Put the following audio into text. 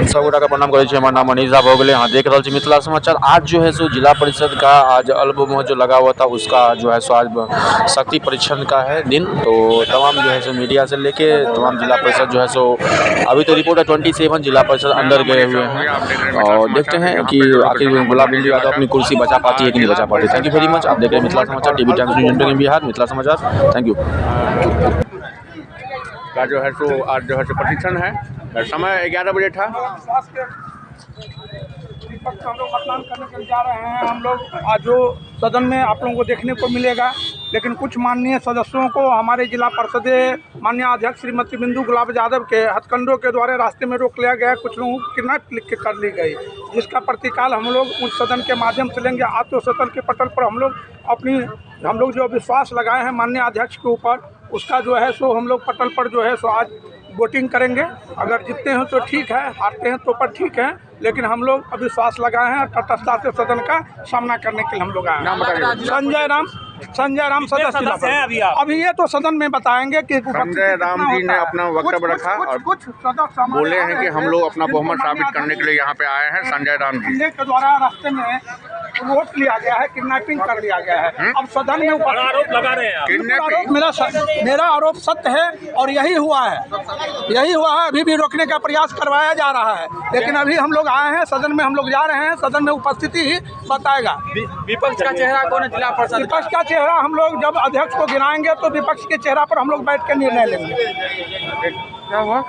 सबगोटा का प्रणाम करै छी। हमार नाम मनीष झा भोगले। हाँ, देख रहे मिथिला समाचार। आज जो है सो जिला परिषद का आज अल्बम जो लगा हुआ था उसका जो है सो आज शक्ति परीक्षण का है दिन। तो तमाम जो है सो मीडिया से लेके तमाम जिला परिषद जो है सो अभी तो रिपोर्ट है 27 जिला परिषद अंदर गए हुए हैं और देखते हैं कि आखिर गुलाब बिंदु यादव अपनी कुर्सी बचा पाती है कि नहीं बचा पाती। Thank you very much. आप देख रहे हैं Mithila Samachar, TV times news Bihar, Mithila Samachar. Thank you. का जो है सो आज जो है सो परीक्षण है, समय 11 बजे था। विपक्ष हम लोग मतदान करने के लिए जा रहे हैं। हम लोग आज जो सदन में आप लोगों को देखने को मिलेगा, लेकिन कुछ माननीय सदस्यों को हमारे जिला परिषद माननीय अध्यक्ष श्रीमती बिंदु गुलाब यादव के हथकंडों के द्वारा रास्ते में रोक लिया गया। कुछ लोगों को किडनैप कर ली गई, जिसका प्रतिकाल हम लोग उस सदन के माध्यम से लेंगे। आज तो सदन के पटल पर हम लोग जो विश्वास लगाए हैं माननीय अध्यक्ष के ऊपर, उसका जो है सो हम लोग पटल पर जो है सो आज वोटिंग करेंगे। अगर जीतते हैं तो ठीक है, हारते हैं तो पर ठीक है, लेकिन हम लोग अविश्वास लगाए हैं। तटस्थता से सदन का सामना करने के लिए हम लोग आए हैं। संजय राम सदस्य है। अभी ये तो सदन में बताएंगे कि संजय राम जी ने अपना वक्तव्य रखा और कुछ सदस्य बोले हैं कि हम लोग अपना बहुमत साबित करने के लिए यहाँ पे आए हैं। संजय राम जी के द्वारा रास्ते में रोक लिया गया है, किडनैपिंग कर लिया गया है। अब सदन में आरोप लगा रहे हैं। मेरा आरोप सत्य है और यही हुआ है। अभी भी रोकने का प्रयास करवाया जा रहा है, लेकिन अभी हम लोग आए हैं सदन में, हम लोग जा रहे हैं। सदन में उपस्थिति ही बताएगा। विपक्ष का चेहरा कौन है जिला परिषद? विपक्ष का चेहरा हम लोग जब अध्यक्ष को गिनाएंगे तो विपक्ष के चेहरा पर हम लोग बैठ के निर्णय लेंगे। क्या हुआ?